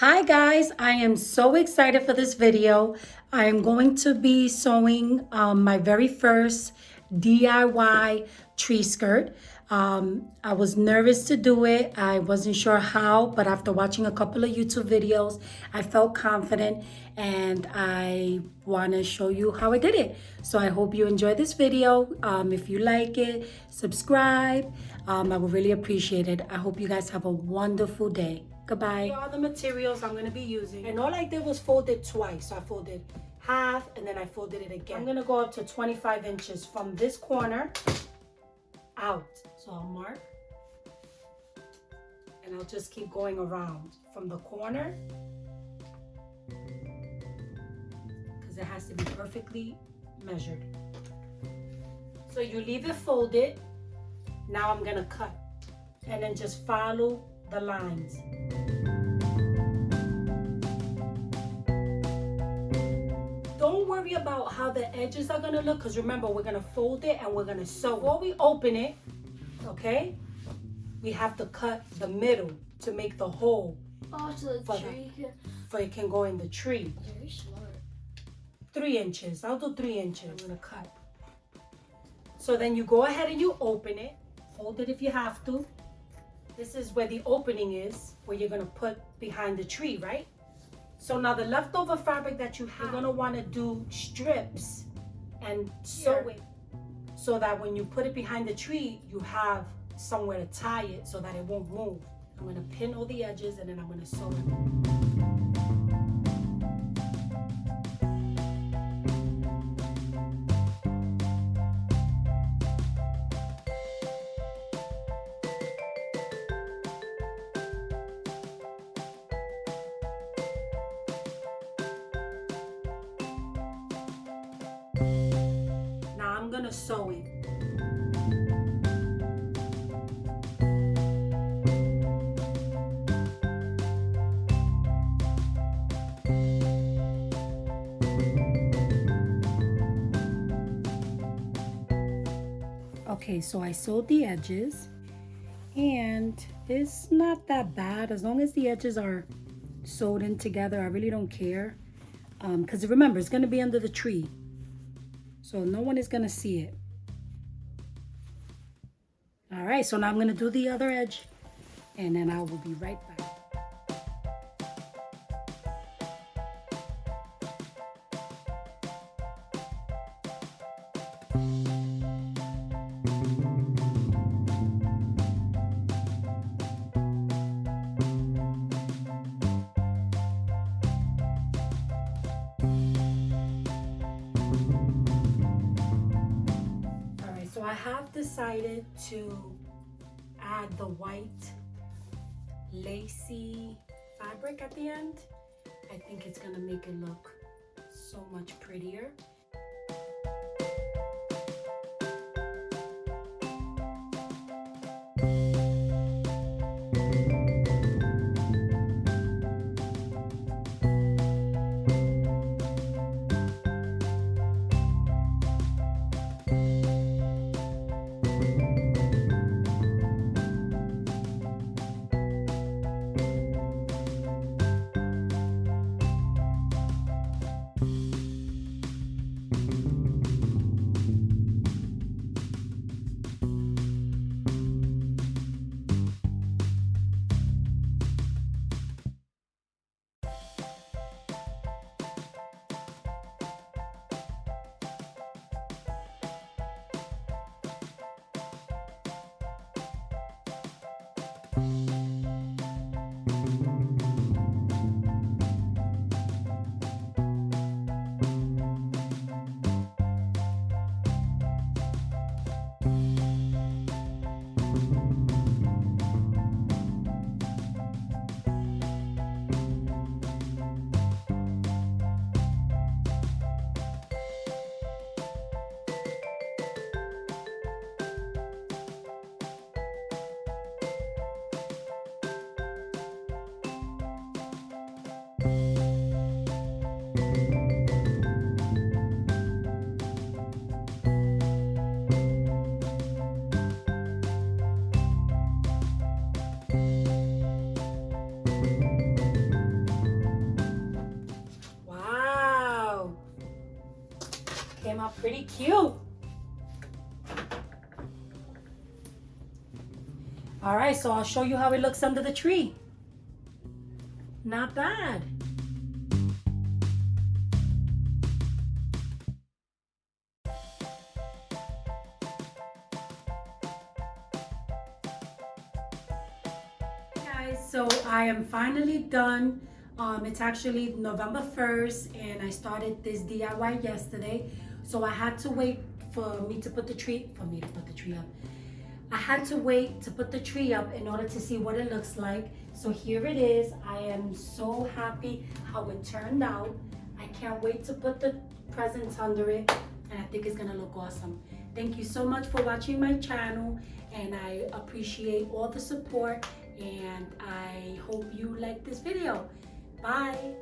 Hi guys, I am so excited for this video. I am going to be sewing my very first DIY tree skirt. I was nervous to do it. I wasn't sure how, but after watching a couple of YouTube videos, I felt confident and I want to show you how I did it. So I hope you enjoy this video. If you like it, subscribe. I would really appreciate it. I hope you guys have a wonderful day. Goodbye. Here are the materials I'm going to be using. And all I did was fold it twice. So I folded half and then I folded it again. I'm going to go up to 25 inches from this corner out. So I'll mark. And I'll just keep going around from the corner. Because it has to be perfectly measured. So you leave it folded. Now I'm going to cut. And then just follow the lines. Don't worry about how the edges are gonna look, because remember, we're gonna fold it and we're gonna sew. Before we open it, okay, we have to cut the middle to make the hole. Oh, so the tree for it can go in the tree. Very smart. 3 inches. I'll do 3 inches. I'm gonna cut. So then you go ahead and you open it. Fold it if you have to. This is where the opening is, where you're gonna put behind the tree, right? So now the leftover fabric that you have, you're gonna wanna do strips and sew it so that when you put it behind the tree, you have somewhere to tie it so that it won't move. I'm gonna pin all the edges and then I'm gonna sew it. I'm gonna sew it. Okay, so I sewed the edges and it's not that bad as long as the edges are sewed in together. I really don't care because remember, it's gonna be under the tree. So no one is gonna see it. All right, so now I'm gonna do the other edge and then I will be right back. So I have decided to add the white lacy fabric at the end. I think it's gonna make it look so much prettier. Pretty cute. All right, so I'll show you how it looks under the tree. Not bad. Guys, so I am finally done. It's actually November 1st and I started this DIY yesterday. So I had to wait for me to put the tree up. I had to wait to put the tree up in order to see what it looks like. So here it is. I am so happy how it turned out. I can't wait to put the presents under it and I think it's gonna look awesome. Thank you so much for watching my channel and I appreciate all the support and I hope you like this video. Bye.